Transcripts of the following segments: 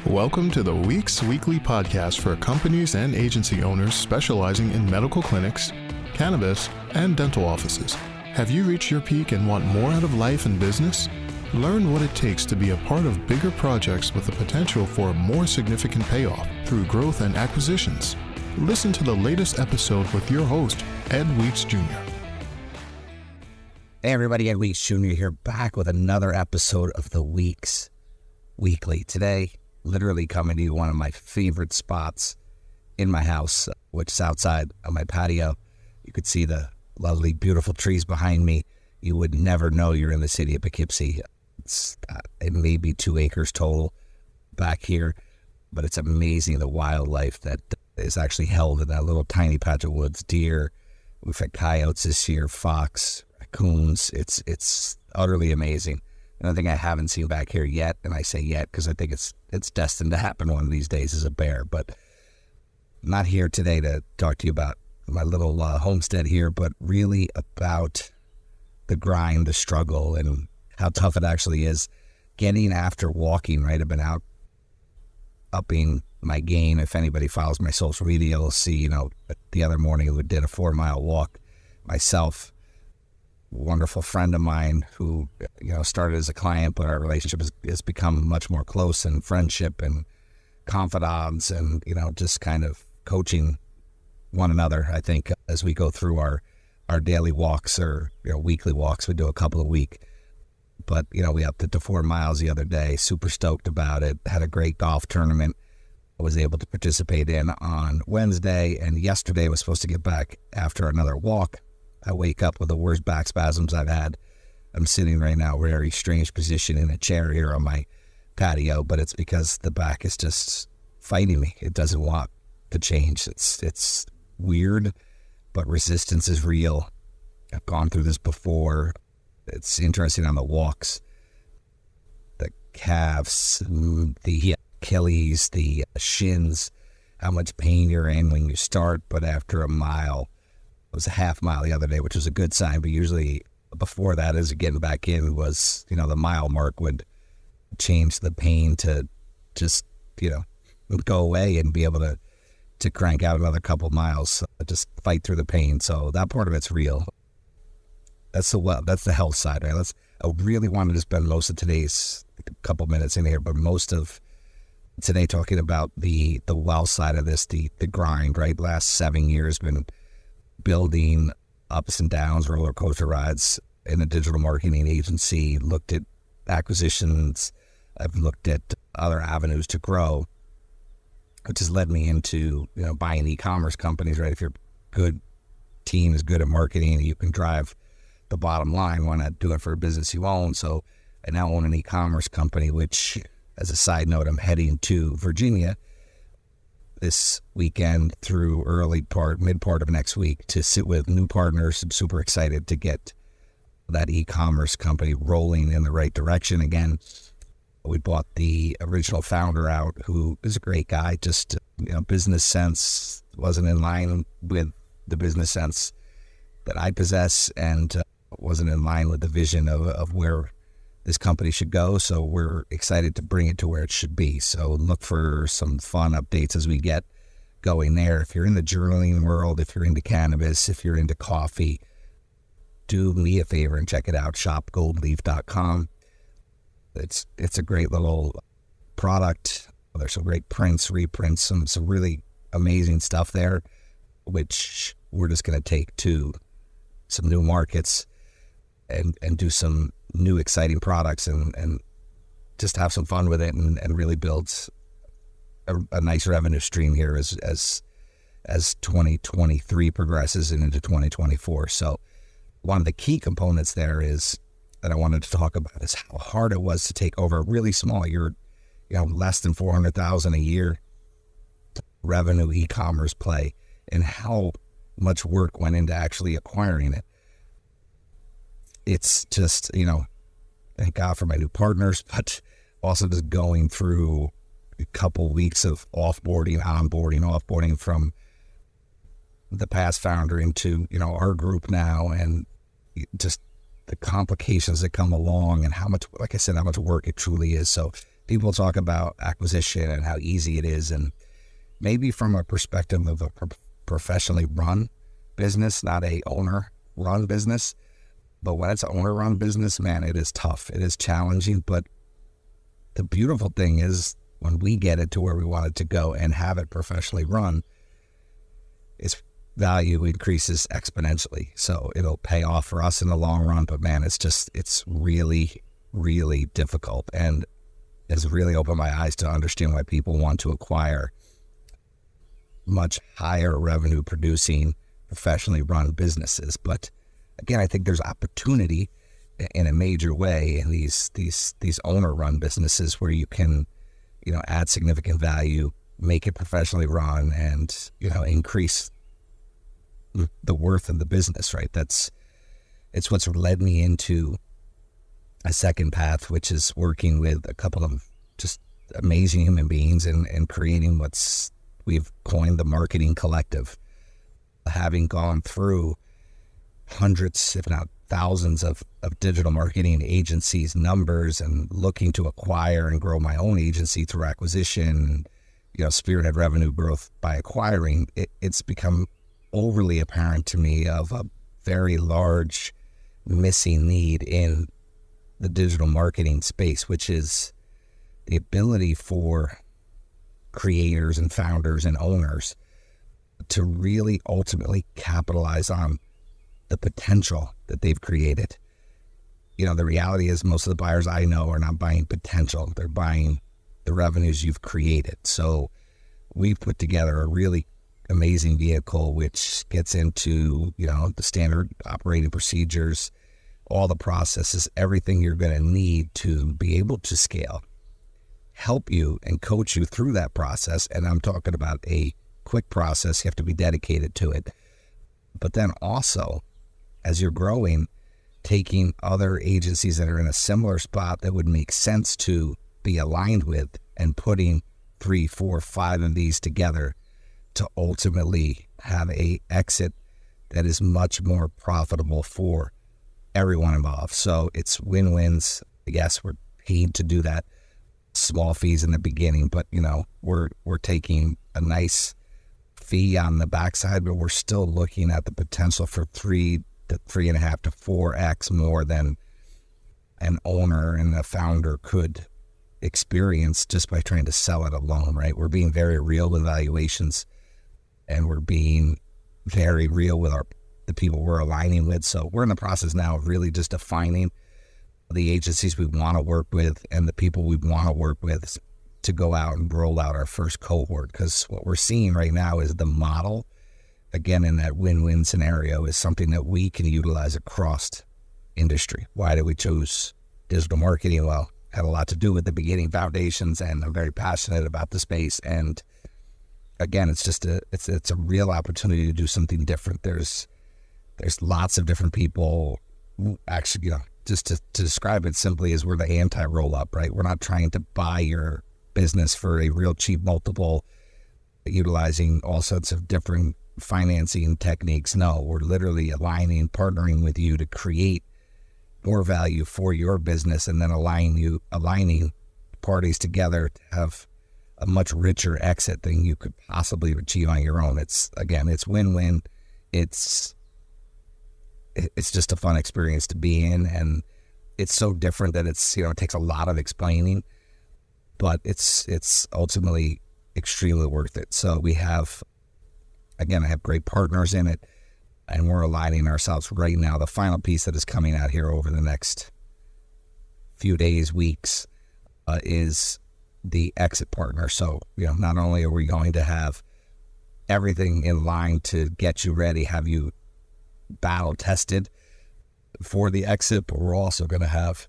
Welcome to the Weeks Weekly podcast for companies and agency owners specializing in medical clinics, cannabis, and dental offices. Have you reached your peak and want more out of life and business? Learn what it takes to be a part of bigger projects with the potential for a more significant payoff through growth and acquisitions. Listen to the latest episode with your host, Ed Weeks Jr. Hey everybody, Ed Weeks Jr. here, back with another episode of the Weeks Weekly. Today, literally coming to you one of my favorite spots in my house, which is outside on my patio. You could see the lovely, beautiful trees behind me. You would never know you're in the city of Poughkeepsie. It may be 2 acres total back here, but it's amazing the wildlife that is actually held in that little tiny patch of woods. Deer, we've had coyotes this year, fox, raccoons. It's utterly amazing. Another thing I haven't seen back here yet, and I say yet because I think it's destined to happen one of these days, is a bear. But I'm not here today to talk to you about my little homestead here, but really about the grind, the struggle, and how tough it actually is getting after walking, right? I've been out upping my game. If anybody follows my social media, you'll see, the other morning we did a 4-mile walk myself. Wonderful friend of mine who, started as a client, but our relationship has become much more close, and friendship and confidants and, just kind of coaching one another, I think, as we go through our daily walks or, weekly walks. We do a couple a week. But, we upped it to 4 miles the other day. Super stoked about it. Had a great golf tournament I was able to participate in on Wednesday. And yesterday was supposed to get back after another walk. I wake up with the worst back spasms I've had. I'm sitting right now, very strange position in a chair here on my patio, but it's because the back is just fighting me. It doesn't want to change. It's weird, but resistance is real. I've gone through this before. It's interesting on the walks. The calves, the Achilles, the shins, how much pain you're in when you start, but after a mile, it was a half mile the other day, which was a good sign, but usually before that, as getting back in was, the mile mark would change the pain to just, go away and be able to crank out another couple miles, just fight through the pain. So that part of it's real. That's the health side, right? I really wanted to spend most of today's couple minutes in here, but most of today talking about the wealth side of this, the grind, right? Last 7 years been building ups and downs, roller coaster rides in a digital marketing agency, looked at acquisitions. I've looked at other avenues to grow, which has led me into, buying e-commerce companies, right? If your good team is good at marketing, you can drive the bottom line. Why not do it for a business you own? So I now own an e-commerce company, which, as a side note, I'm heading to Virginia this weekend through mid part of next week to sit with new partners. I'm super excited to get that e-commerce company rolling in the right direction. Again, we bought the original founder out, who is a great guy, just, business sense wasn't in line with the business sense that I possess, and wasn't in line with the vision of where this company should go. So we're excited to bring it to where it should be. So look for some fun updates as we get going there. If you're in the journaling world, if you're into cannabis, if you're into coffee, do me a favor and check it out, shopgoldleaf.com. It's a great little product. There's some great prints, reprints, some really amazing stuff there, which we're just going to take to some new markets and do some new exciting products and just have some fun with it and really build a nice revenue stream here as 2023 progresses and into 2024. So one of the key components there is that I wanted to talk about is how hard it was to take over a really small, less than 400,000 a year revenue e-commerce play, and how much work went into actually acquiring it. It's just, thank God for my new partners, but also just going through a couple weeks of offboarding from the past founder into, our group now, and just the complications that come along and how much, like I said, how much work it truly is. So people talk about acquisition and how easy it is, and maybe from a perspective of a professionally run business, not a owner run business. But when it's an owner run business, man, it is tough. It is challenging. But the beautiful thing is when we get it to where we want it to go and have it professionally run, its value increases exponentially. So it'll pay off for us in the long run. But man, it's really, really difficult, and has really opened my eyes to understand why people want to acquire much higher revenue producing professionally run businesses. But again, I think there's opportunity in a major way in these owner run businesses where you can, add significant value, make it professionally run, and, increase the worth of the business, right? It's what's led me into a second path, which is working with a couple of just amazing human beings and creating we've coined the Marketing Collective. Having gone through hundreds, if not thousands of digital marketing agencies, numbers, and looking to acquire and grow my own agency through acquisition, spearhead revenue growth by acquiring, it's become overly apparent to me of a very large missing need in the digital marketing space, which is the ability for creators and founders and owners to really ultimately capitalize on the potential that they've created. The reality is most of the buyers I know are not buying potential. They're buying the revenues you've created. So we've put together a really amazing vehicle which gets into, the standard operating procedures, all the processes, everything you're going to need to be able to scale, help you and coach you through that process. And I'm talking about a quick process. You have to be dedicated to it. But then also, as you're growing, taking other agencies that are in a similar spot that would make sense to be aligned with and putting 3, 4, 5 of these together to ultimately have a exit that is much more profitable for everyone involved. So it's win-wins. Yes, we're paid to do that. Small fees in the beginning, but we're taking a nice fee on the backside, but we're still looking at the potential for 3 to 3.5 to 4x more than an owner and a founder could experience just by trying to sell it alone, right? We're being very real with valuations, and we're being very real with the people we're aligning with. So we're in the process now of really just defining the agencies we want to work with and the people we want to work with to go out and roll out our first cohort. Because what we're seeing right now is the model, again, in that win-win scenario, is something that we can utilize across industry. Why did we choose digital marketing? Well, had a lot to do with the beginning foundations, and I'm very passionate about the space. And again, it's just it's a real opportunity to do something different. There's lots of different people. Actually, just to describe it simply, is we're the anti-roll-up, right? We're not trying to buy your business for a real cheap multiple, utilizing all sorts of different financing techniques. No, we're literally aligning, partnering with you to create more value for your business, and then aligning parties together to have a much richer exit than you could possibly achieve on your own. It's win-win. It's just a fun experience to be in, and it's so different that it takes a lot of explaining, but it's ultimately extremely worth it. So I have great partners in it, and we're aligning ourselves right now. The final piece that is coming out here over the next few days, weeks, is the exit partner. So, not only are we going to have everything in line to get you ready, have you battle tested for the exit, but we're also going to have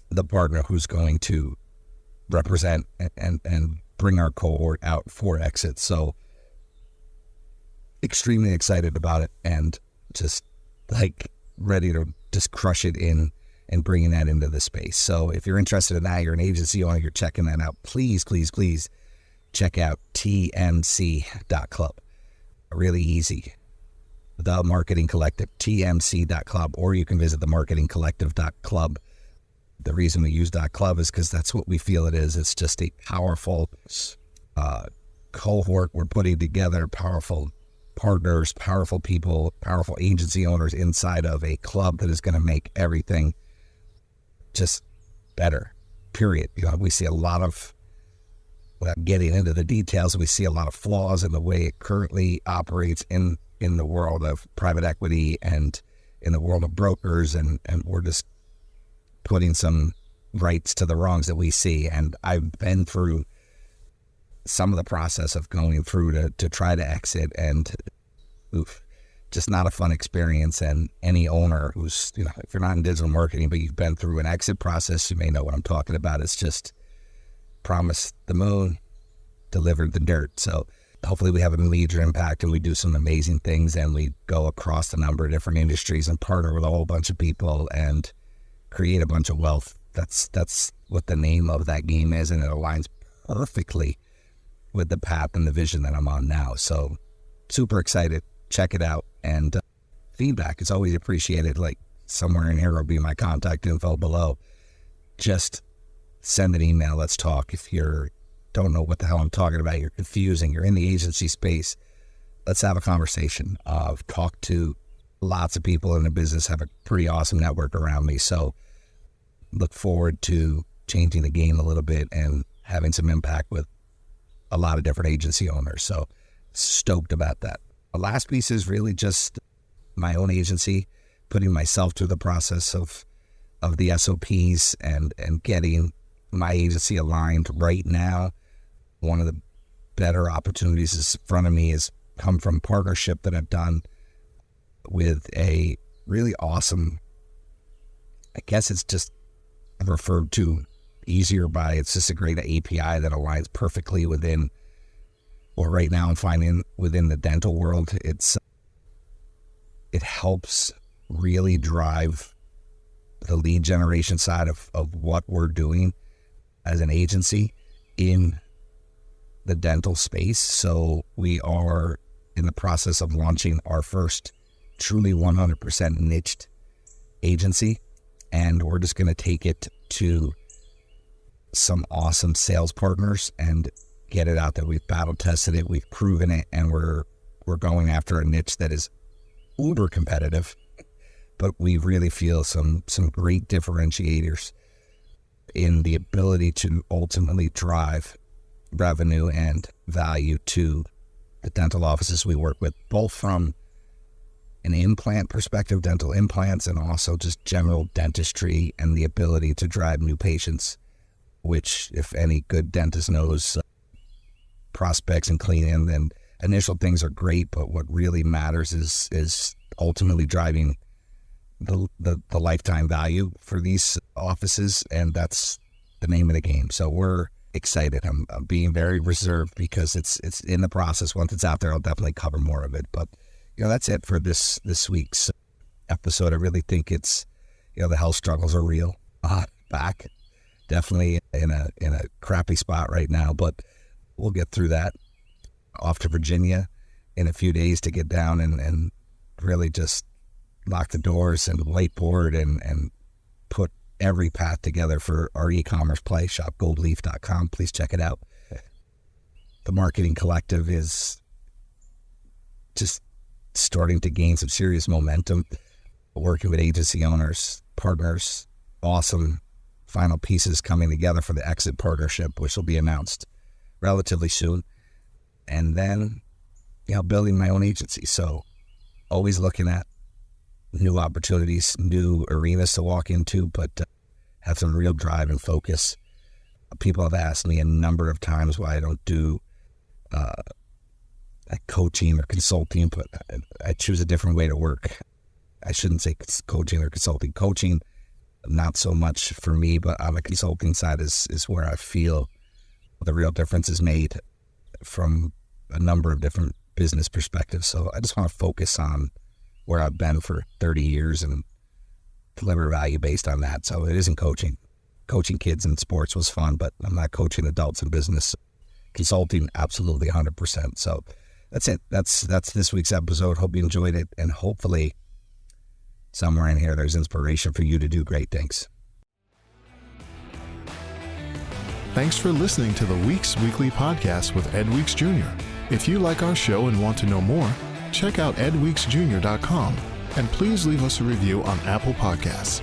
the partner who's going to represent and bring our cohort out for exit. So extremely excited about it, and just ready to just crush it in and bringing that into the space. So if you're interested in that, you're an agency owner, you're checking that out, please check out tmc.club. Really easy. The Marketing Collective, tmc.club, or you can visit themarketingcollective.club. The reason we use .club is because that's what we feel it is. It's just a powerful cohort we're putting together, powerful partners, powerful people, powerful agency owners inside of a club that is going to make everything just better, period. We see a lot of, without getting into the details, we see a lot of flaws in the way it currently operates in the world of private equity and in the world of brokers, and we're just putting some rights to the wrongs that we see. And I've been through some of the process of going through to try to exit, and just not a fun experience. And any owner who's, if you're not in digital marketing, but you've been through an exit process, you may know what I'm talking about. It's just promised the moon, delivered the dirt. So hopefully we have a major impact and we do some amazing things, and we go across a number of different industries and partner with a whole bunch of people and create a bunch of wealth. That's what the name of that game is, and it aligns perfectly with the path and the vision that I'm on now. So super excited. Check it out. And feedback is always appreciated. Like, somewhere in here will be my contact info below. Just send an email. Let's talk. If you don't know what the hell I'm talking about, you're confusing, you're in the agency space, let's have a conversation. I've talked to lots of people in the business, have a pretty awesome network around me. So look forward to changing the game a little bit and having some impact with a lot of different agency owners. So stoked about that. The last piece is really just my own agency, putting myself through the process of the SOPs and getting my agency aligned right now. One of the better opportunities is in front of me has come from partnership that I've done with a really awesome, I guess it's just referred to easier by, it's just a great API that aligns perfectly within, or right now I'm finding within the dental world, it helps really drive the lead generation side of what we're doing as an agency in the dental space. So we are in the process of launching our first truly 100% niched agency, and we're just going to take it to some awesome sales partners and get it out there. We've battle tested it, we've proven it, and we're going after a niche that is uber competitive, but we really feel some great differentiators in the ability to ultimately drive revenue and value to the dental offices we work with, both from an implant perspective, dental implants, and also just general dentistry and the ability to drive new patients, which, if any good dentist knows, prospects and cleaning, then initial things are great, but what really matters is ultimately driving the lifetime value for these offices, and that's the name of the game. So we're excited. I'm being very reserved because it's in the process. Once it's out there, I'll definitely cover more of it. But that's it for this week's episode. I really think it's the health struggles are real. Back definitely in a crappy spot right now, but we'll get through that. Off to Virginia in a few days to get down and really just lock the doors and whiteboard and put every path together for our e-commerce play, shopgoldleaf.com. Please check it out. The marketing collective is just starting to gain some serious momentum, working with agency owners, partners, awesome final pieces coming together for the exit partnership, which will be announced relatively soon. And then, building my own agency. So always looking at new opportunities, new arenas to walk into, but have some real drive and focus. People have asked me a number of times why I don't do coaching or consulting, but I choose a different way to work. I shouldn't say coaching or consulting. Coaching, not so much for me, but on the consulting side is where I feel the real difference is made from a number of different business perspectives. So I just want to focus on where I've been for 30 years and deliver value based on that. So it isn't coaching. Coaching kids in sports was fun, but I'm not coaching adults in business. Consulting, absolutely 100%. So that's it. That's this week's episode. Hope you enjoyed it, and hopefully somewhere in here there's inspiration for you to do great things. Thanks for listening to the Weeks Weekly Podcast with Ed Weeks Jr. If you like our show and want to know more, check out edweeksjr.com and please leave us a review on Apple Podcasts.